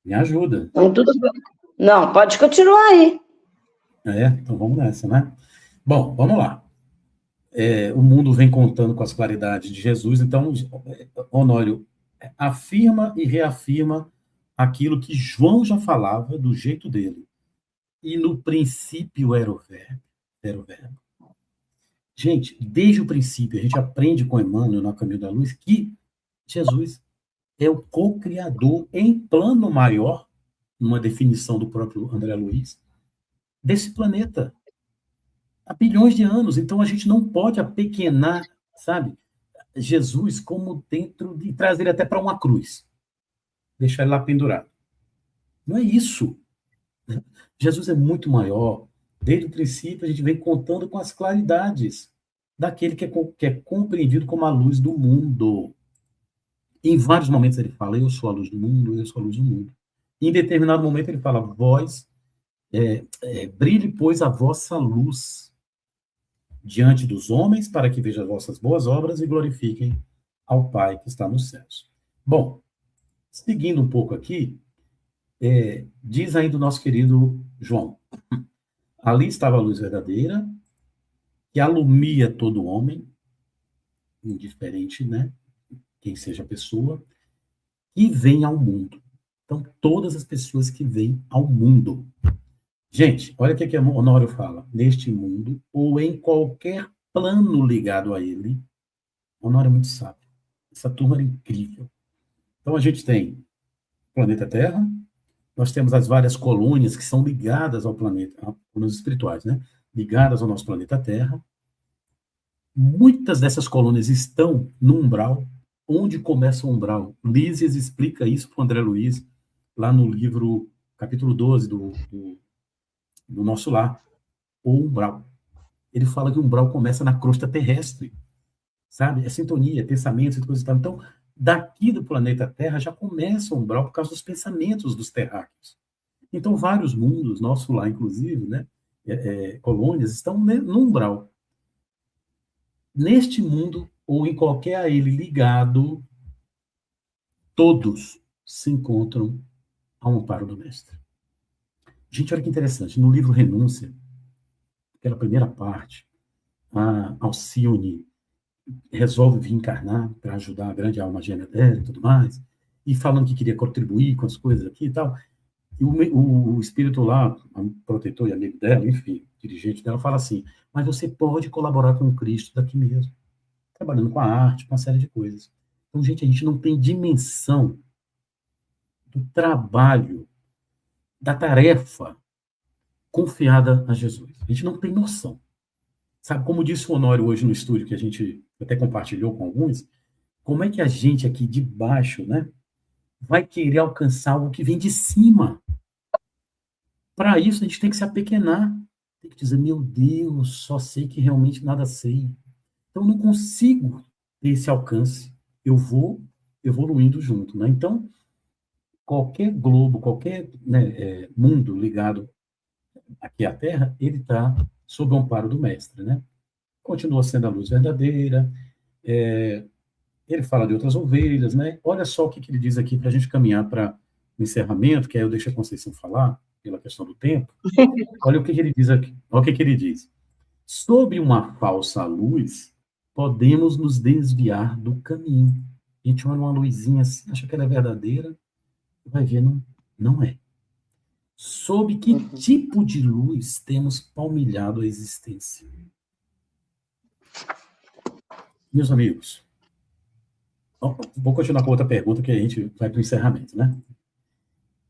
A: Me ajuda.
B: Então, tudo bem. Não, pode continuar aí.
A: Então vamos nessa, né? Bom, vamos lá. O mundo vem contando com as claridades de Jesus, então Honório afirma e reafirma aquilo que João já falava do jeito dele. E no princípio era o verbo. Era o verbo. Gente, desde o princípio, a gente aprende com Emmanuel, no Caminho da Luz, que Jesus é o co-criador em plano maior, numa definição do próprio André Luiz, desse planeta. Há bilhões de anos. Então, a gente não pode apequenar, sabe, Jesus como dentro de trazer ele até para uma cruz. Deixar ele lá pendurado. Não é isso. Jesus é muito maior. Desde o princípio, a gente vem contando com as claridades daquele que é compreendido como a luz do mundo. Em vários momentos ele fala, eu sou a luz do mundo, eu sou a luz do mundo. Em determinado momento ele fala, vós, brilhe, pois, a vossa luz diante dos homens, para que vejam as vossas boas obras e glorifiquem ao Pai que está nos céus. Bom, seguindo um pouco aqui, diz ainda o nosso querido João, ali estava a luz verdadeira, que alumia todo homem, indiferente, né? Quem seja a pessoa, e vem ao mundo. Então, todas as pessoas que vêm ao mundo. Gente, olha o que Honório fala. Neste mundo, ou em qualquer plano ligado a ele, Honório é muito sábio. Essa turma era incrível. Então, a gente tem o planeta Terra, nós temos as várias colônias que são ligadas ao planeta, colônias espirituais, né? Ligadas ao nosso planeta Terra. Muitas dessas colônias estão no umbral. Onde começa o umbral? Lísias explica isso para o André Luiz, lá no livro, capítulo 12 do Nosso Lar, o umbral. Ele fala que o umbral começa na crosta terrestre, sabe? É sintonia, pensamentos e coisas e tal. Então, daqui do planeta Terra já começa o umbral por causa dos pensamentos dos terráqueos. Então, vários mundos, nosso lar inclusive, né? Colônias, estão no umbral. Neste mundo, ou em qualquer a ele ligado, todos se encontram ao amparo do Mestre. Gente, olha que interessante. No livro Renúncia, aquela primeira parte, a Alcione resolve vir encarnar para ajudar a grande alma gêmea dela e tudo mais, e falando que queria contribuir com as coisas aqui e tal. E o espírito lá, protetor e amigo dela, enfim, dirigente dela, fala assim, mas você pode colaborar com o Cristo daqui mesmo, trabalhando com a arte, com uma série de coisas. Então, gente, a gente não tem dimensão do trabalho, da tarefa confiada a Jesus. A gente não tem noção. Sabe, como disse o Honório hoje no estúdio, que a gente até compartilhou com alguns, como é que a gente aqui de baixo, né, vai querer alcançar algo que vem de cima? Para isso, a gente tem que se apequenar. Tem que dizer, meu Deus, só sei que realmente nada sei. Então, não consigo ter esse alcance. Eu vou evoluindo junto, né? Então, qualquer globo, qualquer, né, mundo ligado aqui à Terra, ele está sob o amparo do Mestre, né? Continua sendo a luz verdadeira. Ele fala de outras ovelhas, né? Olha só o que ele diz aqui para a gente caminhar para o encerramento, que aí eu deixo a Conceição falar, pela questão do tempo. Olha o que ele diz aqui. Olha o que ele diz. Sob uma falsa luz, podemos nos desviar do caminho. A gente olha uma luzinha assim, acha que ela é verdadeira, vai ver, não é. Sob que tipo de luz temos palmilhado a existência? Meus amigos, vou continuar com outra pergunta, que a gente vai para o encerramento, né?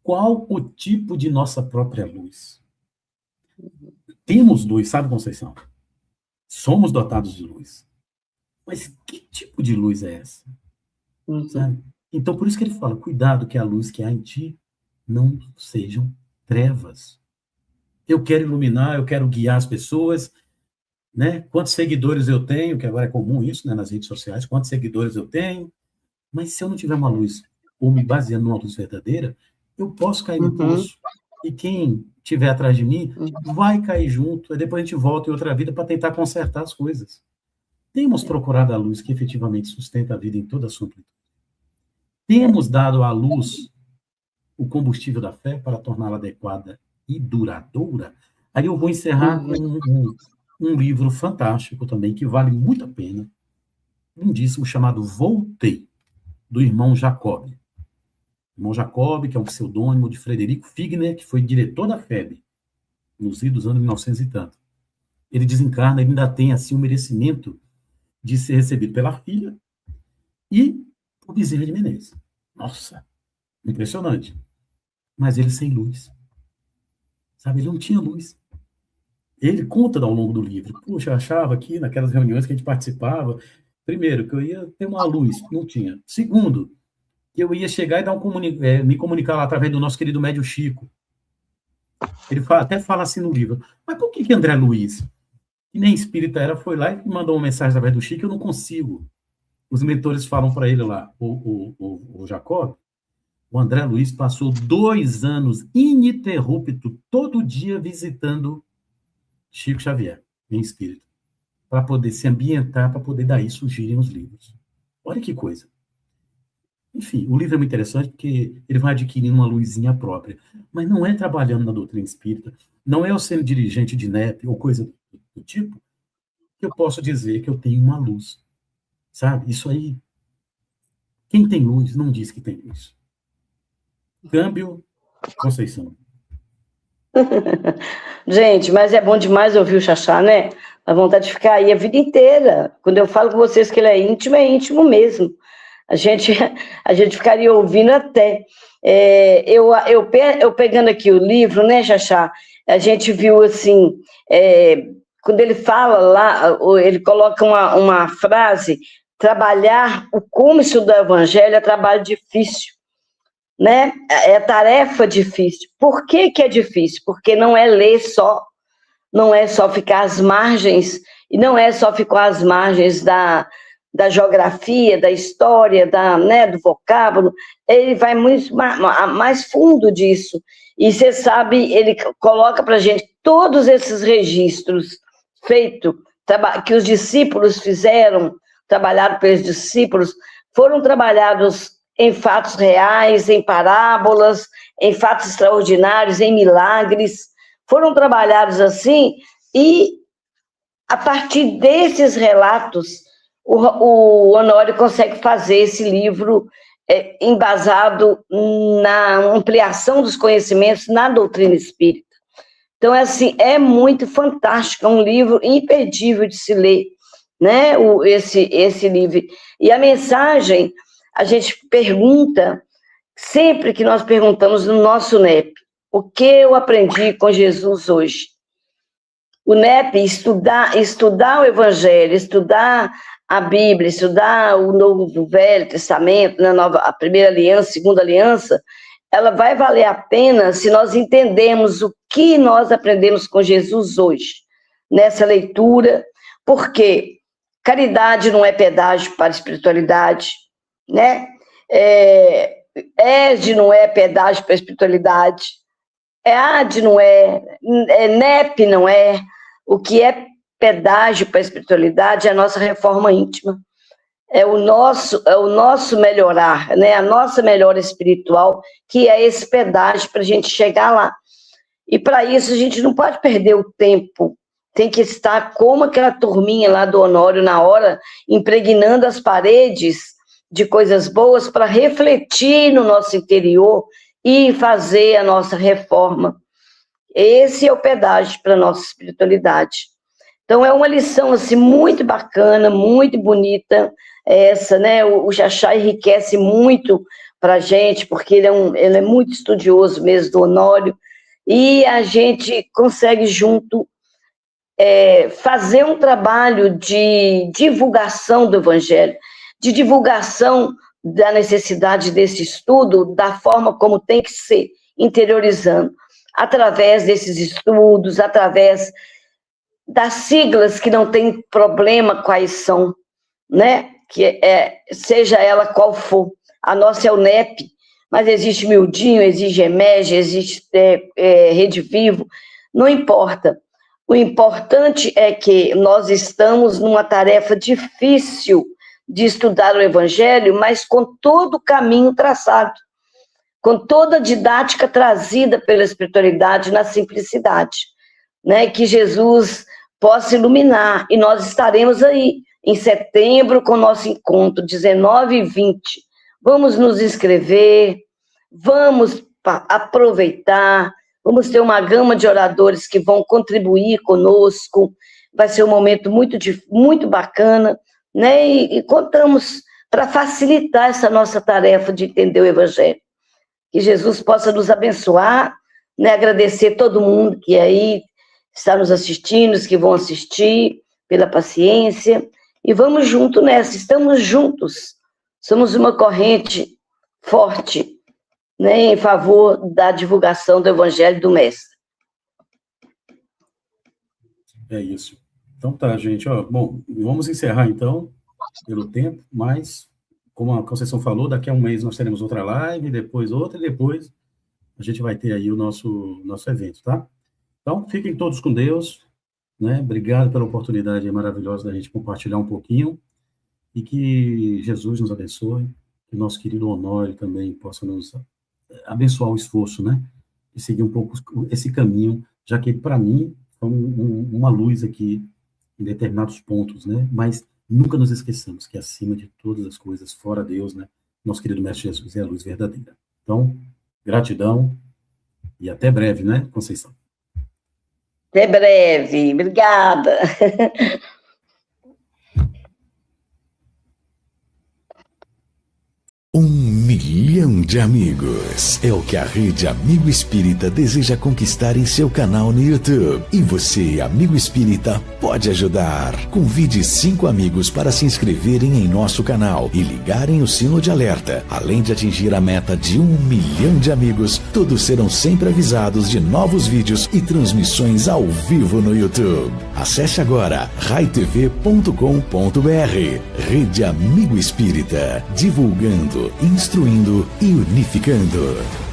A: Qual o tipo de nossa própria luz? temos luz, sabe, Conceição? Somos dotados de luz. Mas que tipo de luz é essa? Sabe? Então, por isso que ele fala, cuidado que a luz que há em ti não sejam trevas. Eu quero iluminar, eu quero guiar as pessoas, né? Quantos seguidores eu tenho, que agora é comum isso, né, nas redes sociais, quantos seguidores eu tenho, mas se eu não tiver uma luz, ou me baseando numa luz verdadeira, eu posso cair no poço, e quem estiver atrás de mim vai cair junto, e depois a gente volta em outra vida para tentar consertar as coisas. Temos procurado a luz que efetivamente sustenta a vida em toda a sua amplitude. Temos dado à luz o combustível da fé para torná-la adequada e duradoura. Aí eu vou encerrar com um livro fantástico também, que vale muito a pena, lindíssimo, chamado Voltei, do irmão Jacob. Irmão Jacob, que é um pseudônimo de Frederico Figner, que foi diretor da FEB, nos anos 1900 e tanto. Ele desencarna, ele ainda tem assim o merecimento de ser recebido pela filha e por Bezerra de Menezes. Nossa, impressionante. Mas ele sem luz. Sabe, ele não tinha luz. Ele conta ao longo do livro. Puxa, eu achava que naquelas reuniões que a gente participava, primeiro, que eu ia ter uma luz, não tinha. Segundo, que eu ia chegar e dar me comunicar lá através do nosso querido médium Chico. Ele até fala assim no livro, mas por que André Luiz, que nem espírita era, foi lá e mandou uma mensagem através do Chico, eu não consigo. Os mentores falam para ele lá, o Jacob, o André Luiz passou 2 anos ininterrupto, todo dia visitando Chico Xavier, em espírito, para poder se ambientar, para poder daí surgirem os livros. Olha que coisa. Enfim, o livro é muito interessante porque ele vai adquirindo uma luzinha própria, mas não é trabalhando na doutrina espírita, não é eu sendo dirigente de NEP ou coisa do tipo, que eu posso dizer que eu tenho uma luz, sabe? Isso aí, quem tem luz não diz que tem luz. Câmbio, Conceição.
B: Gente, mas é bom demais ouvir o Xaxá, né? A vontade de ficar aí a vida inteira. Quando eu falo com vocês que ele é íntimo mesmo. A gente ficaria ouvindo até. Eu pegando aqui o livro, né, Xaxá? A gente viu assim, quando ele fala lá, ele coloca uma frase, trabalhar, como estudar o evangelho é trabalho difícil. Né? É tarefa difícil. Por que é difícil? Porque não é ler só, não é só ficar às margens, e não é só ficar às margens da geografia, da história, né, do vocábulo, ele vai muito mais fundo disso. E você sabe, ele coloca para a gente todos esses registros feitos, que os discípulos fizeram, trabalhados pelos discípulos, foram trabalhados em fatos reais, em parábolas, em fatos extraordinários, em milagres, foram trabalhados assim, e a partir desses relatos, o Honório consegue fazer esse livro embasado na ampliação dos conhecimentos na doutrina espírita. Então, assim, é muito fantástico, é um livro imperdível de se ler, né? Esse livro. E a mensagem, a gente pergunta, sempre que nós perguntamos no nosso NEP, o que eu aprendi com Jesus hoje? O NEP, estudar o Evangelho, estudar a Bíblia, estudar o Novo Velho Testamento, a Primeira Aliança, Segunda Aliança, ela vai valer a pena se nós entendermos o que nós aprendemos com Jesus hoje, nessa leitura, porque caridade não é pedágio para a espiritualidade, né? ESD não é pedágio para a espiritualidade, EAD não é, NEP não é. O que é pedágio para a espiritualidade é a nossa reforma íntima, é o nosso melhorar, né? A nossa melhora espiritual, que é esse pedágio para a gente chegar lá. E para isso a gente não pode perder o tempo, tem que estar como aquela turminha lá do Honório na hora, impregnando as paredes de coisas boas para refletir no nosso interior e fazer a nossa reforma. Esse é o pedágio para a nossa espiritualidade. Então, é uma lição assim, muito bacana, muito bonita, essa, né? O Xaxá enriquece muito para a gente, porque ele é muito estudioso mesmo do Honório, e a gente consegue junto fazer um trabalho de divulgação do Evangelho, de divulgação da necessidade desse estudo, da forma como tem que ser, interiorizando, através desses estudos, através das siglas que não tem problema quais são, né? Seja ela qual for. A nossa é o NEP, mas existe Mildinho, existe EMEG, existe Rede Vivo, não importa. O importante é que nós estamos numa tarefa difícil de estudar o Evangelho, mas com todo o caminho traçado, com toda a didática trazida pela espiritualidade na simplicidade, né? Que Jesus possa iluminar, e nós estaremos aí em setembro com o nosso encontro, 19 e 20. Vamos nos inscrever, vamos aproveitar, vamos ter uma gama de oradores que vão contribuir conosco, vai ser um momento muito bacana, né? E contamos para facilitar essa nossa tarefa de entender o Evangelho. Que Jesus possa nos abençoar, né? Agradecer todo mundo que aí está nos assistindo, os que vão assistir, pela paciência, e vamos junto nessa, estamos juntos, somos uma corrente forte, né, em favor da divulgação do Evangelho do Mestre.
A: É isso. Então tá, gente. Bom, vamos encerrar então, pelo tempo, mas, como a Conceição falou, daqui a um mês nós teremos outra live, depois outra, e depois a gente vai ter aí o nosso evento, tá? Então, fiquem todos com Deus, né? Obrigado pela oportunidade maravilhosa da gente compartilhar um pouquinho, e que Jesus nos abençoe, que o nosso querido Honório também possa nos abençoar o esforço, né? E seguir um pouco esse caminho, já que, para mim, é uma luz aqui em determinados pontos, né? Mas nunca nos esqueçamos que, acima de todas as coisas, fora Deus, né? Nosso querido Mestre Jesus é a luz verdadeira. Então, gratidão e até breve, né, Conceição?
B: Até breve. Obrigada.
D: 1 milhão de amigos é o que a Rede Amigo Espírita deseja conquistar em seu canal no YouTube. E você, amigo espírita, pode ajudar. Convide 5 amigos para se inscreverem em nosso canal e ligarem o sino de alerta. Além de atingir a meta de 1 milhão de amigos, todos serão sempre avisados de novos vídeos e transmissões ao vivo no YouTube. Acesse agora raitv.com.br. Rede Amigo Espírita, divulgando, instruindo e unificando.